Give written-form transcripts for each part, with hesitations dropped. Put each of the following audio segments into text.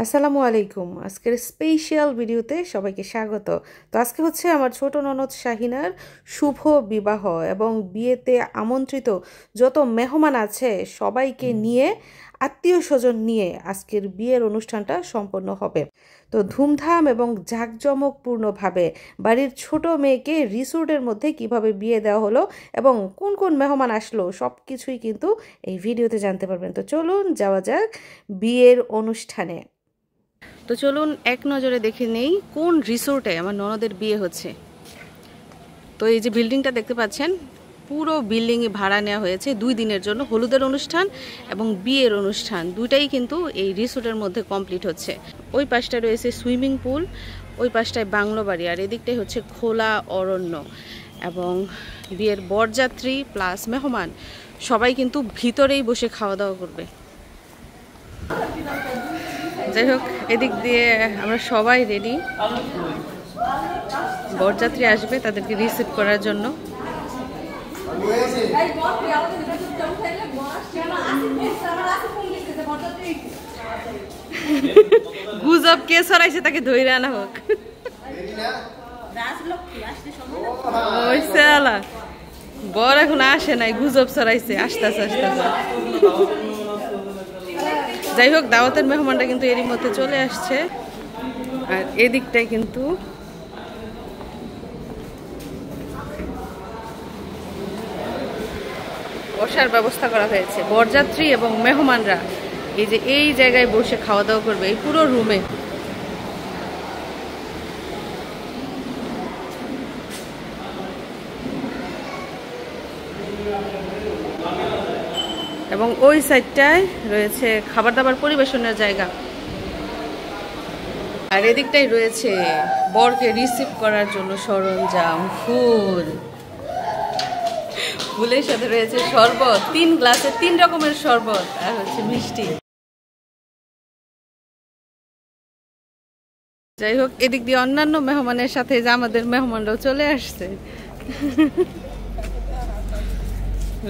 আসসালামু আলাইকুম। আজকের স্পেশাল ভিডিওতে সবাইকে স্বাগত। তো আজকে হচ্ছে আমার ছোট ননদ শাহিনার শুভ বিবাহ এবং বিয়েতে আমন্ত্রিত যত মেহমান আছে সবাইকে নিয়ে, আত্মীয় স্বজন নিয়ে আজকের বিয়ের অনুষ্ঠানটা সম্পন্ন হবে। তো ধুমধাম এবং জাঁকজমকপূর্ণভাবে বাড়ির ছোট মেয়েকে রিসোর্টের মধ্যে কিভাবে বিয়ে দেওয়া হলো এবং কোন কোন মেহমান আসলো সব কিছুই কিন্তু এই ভিডিওতে জানতে পারবেন। তো চলুন যাওয়া যাক বিয়ের অনুষ্ঠানে। তো চলুন এক নজরে দেখে নেই কোন রিসোর্টে আমার ননদের বিয়ে হচ্ছে। তো এই যে বিল্ডিংটা দেখতে পাচ্ছেন, পুরো বিল্ডিংই ভাড়া নেওয়া হয়েছে 2 দিনের জন্য। হলুদের অনুষ্ঠান এবং বিয়ের অনুষ্ঠান দুইটাই কিন্তু এই রিসোর্টের মধ্যে কমপ্লিট হচ্ছে। ওই পাশটায় রয়েছে সুইমিং পুল, ওই পাশটায় বাংলো বাড়ি, আর এদিকটাই হচ্ছে খোলা অরণ্য। এবং বিয়ের বরযাত্রী প্লাস মেহমান সবাই কিন্তু ভিতরেই বসে খাওয়া দাওয়া করবে। যাই হোক, এদিক দিয়ে আমরা সবাই রেডি। বরযাত্রী আসবে, তাদেরকে রিসিভ করার জন্য। গুজব কে ছড়াইছে তাকে ধরে আনা হোক। বর এখন আসে নাই, গুজব ছড়াইছে, আসতেছে আসতেছে। যাই হোক, দাওয়াতের মেহমানরা কিন্তু এরই মধ্যে চলে আসছে। আর এদিকটায় কিন্তু বসার ব্যবস্থা করা হয়েছে। বরযাত্রী এবং মেহমানরা এই যে এই জায়গায় বসে খাওয়া দাওয়া করবে, এই পুরো রুমে। এবং ওই সাইডটায় রয়েছে খাবার দাবার পরিবেশনের জায়গা। আর এদিকটাই রয়েছে বরকে রিসিভ করার জন্য সরঞ্জাম, ফুল। ফুলের সাথে রয়েছে শরবত, 3 গ্লাসে 3 রকমের শরবত, আর হচ্ছে মিষ্টি। যাই হোক, এদিক দিয়ে অন্যান্য মেহমানের সাথে যে আমাদের মেহমানরাও চলে আসছে।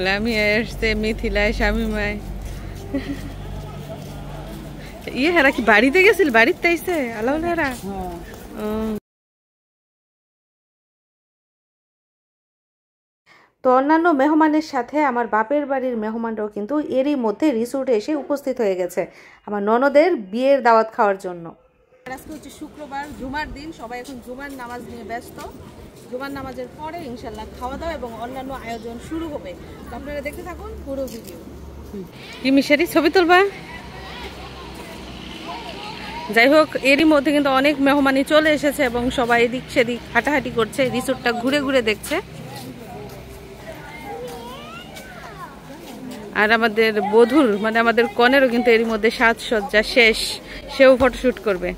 লামিয়া আসছে, মিথিলায়, শামিমায়। ইয়ে হেরা কি বাড়িতে গেছিল? বাড়িতে আইছে আলাউলারা। তো অন্যান্য মেহমানের সাথে আমার বাপের বাড়ির মেহমানরাও কিন্তু এরই মধ্যে রিসোর্টে এসে উপস্থিত হয়ে গেছে আমার ননদের বিয়ের দাওয়াত খাওয়ার জন্য। আজকে হচ্ছে শুক্রবার, জুমার দিন। সবাই এখন জুমার নামাজ নিয়ে ব্যস্ত। জুমার নামাজের পরে ইনশাল্লাহ খাওয়া দাওয়া এবং অন্যান্য আয়োজন শুরু হবে। তো আপনারা দেখতে থাকুন পুরো ভিডিও। কি মিশারি ছবি তুলবা? যাই হোক, এরই মধ্যে কিন্তু অনেক মেহমানই চলে এসেছে এবং সবাই এদিক সেদিক হাঁটাহাঁটি করছে, রিসোর্টটা ঘুরে ঘুরে দেখছে। আর আমাদের বধূর মানে আমাদের কনেরও কিন্তু এরই মধ্যে সাজসজ্জা শেষ, সেও ফটোশুট করবে।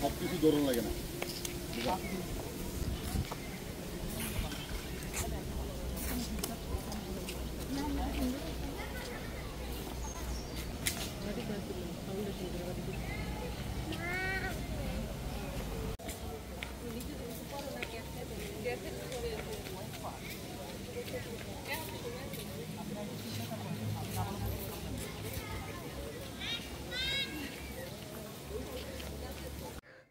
সবকিছু দৌড়ানো লাগে না।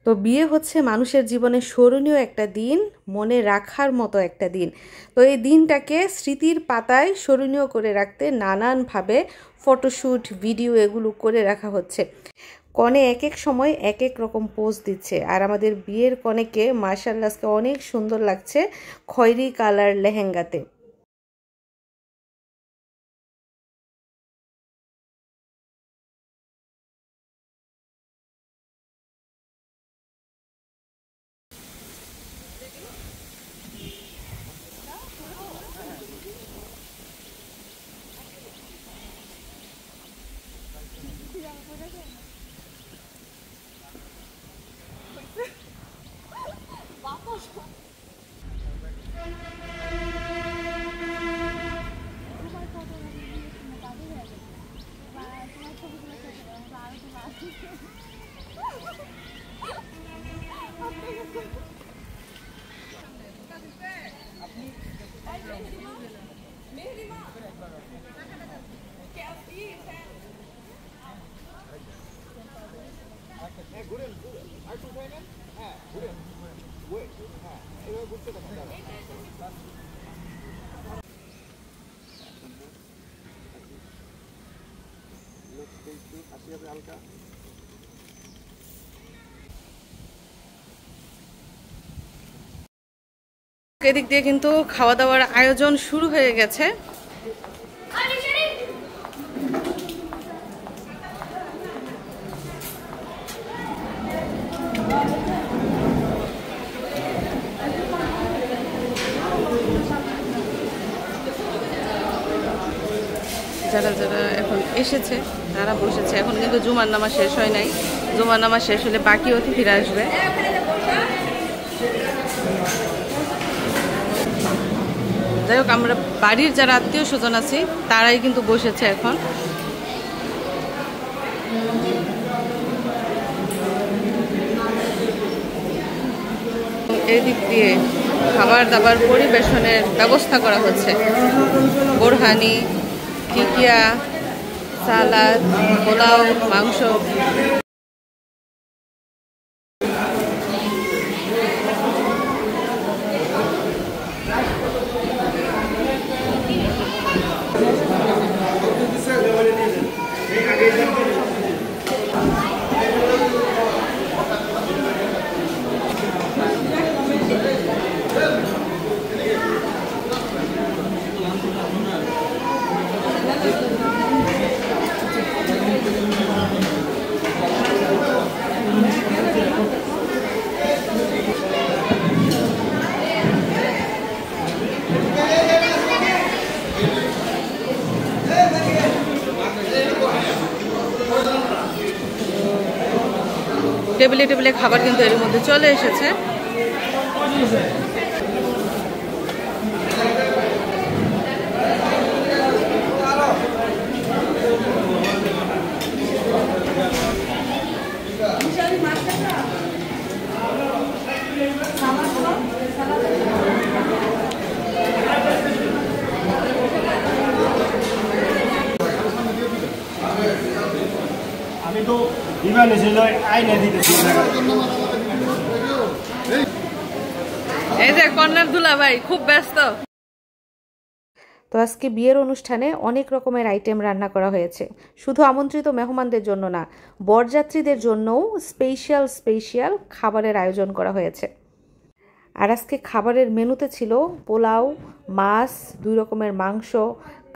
তো বিয়ে হচ্ছে মানুষের জীবনে স্মরণীয় একটা দিন, মনে রাখার মতো একটা দিন। তো এই দিনটাকে স্মৃতির পাতায় স্মরণীয় করে রাখতে নানানভাবে ফটোশ্যুট, ভিডিও এগুলো করে রাখা হচ্ছে। কনে এক এক সময় এক এক রকম পোজ দিচ্ছে। আর আমাদের বিয়ের কনেকে মাশাআল্লাহ আজকে অনেক সুন্দর লাগছে খয়েরি কালার লেহেঙ্গাতে। এদিক দিয়ে কিন্তু খাওয়া দাওয়ার আয়োজন শুরু হয়ে গেছে। যারা যারা এখন এসেছে তারা বসেছে, এখন কিন্তু জুমার নামাজ শেষ হয় নাই। জুমার নামাজ শেষ হলে বাকি অতিথিরা আসবে। যাই হোক, আমরা বাড়ির যারা আত্মীয় স্বজন আছি তারাই কিন্তু বসেছে এখন। এই দিক দিয়ে খাবার দাবার পরিবেশনের ব্যবস্থা করা হচ্ছে। বোরহানি, টিকিয়া, সালাদ, পোলাও, মাংস। টেবিলে টেবিলে খাবার কিন্তু এর মধ্যে চলে এসেছে। আমি তো বিমানে ছিল আইনে দিতেছি। এই যে কর্নার দুলা ভাই খুব ব্যস্ত। তো আজকে বিয়ের অনুষ্ঠানে অনেক রকমের আইটেম রান্না করা হয়েছে। শুধু আমন্ত্রিত মেহমানদের জন্য না, বরযাত্রীদের জন্যও স্পেশাল খাবারের আয়োজন করা হয়েছে। আর আজকে খাবারের মেনুতে ছিল পোলাও, মাছ, 2 রকমের মাংস,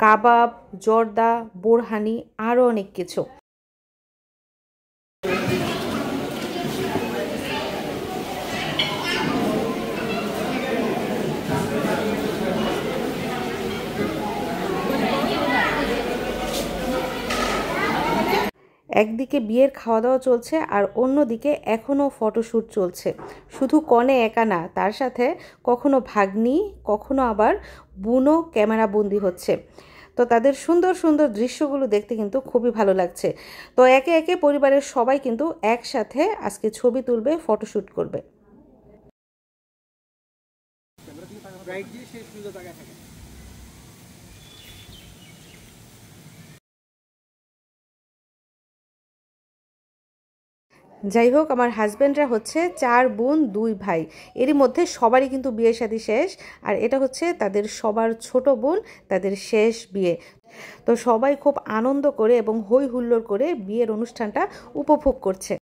কাবাব, জর্দা, বোরহানি, আরও অনেক কিছু। একদিকে বিয়ের খাওয়া দাওয়া চলছে আর অন্যদিকে এখনও ফটোশ্যুট চলছে। শুধু কনে একা না, তার সাথে কখনো ভাগ্নি, কখনো আবার বুনো ক্যামেরা বন্দি হচ্ছে। তো তাদের সুন্দর সুন্দর দৃশ্যগুলো দেখতে কিন্তু খুবই ভালো লাগছে। তো একে একে পরিবারের সবাই কিন্তু একসাথে আজকে ছবি তুলবে, ফটোশ্যুট করবে। যাই হোক, আমার হাজব্যান্ডরা হচ্ছে 4 বোন 2 ভাই। এরই মধ্যে সবারই কিন্তু বিয়ে শাদী শেষ, আর এটা হচ্ছে তাদের সবার ছোট বোন, তাদের শেষ বিয়ে। তো সবাই খুব আনন্দ করে এবং হই হুল্লোড় করে বিয়ের অনুষ্ঠানটা উপভোগ করছে।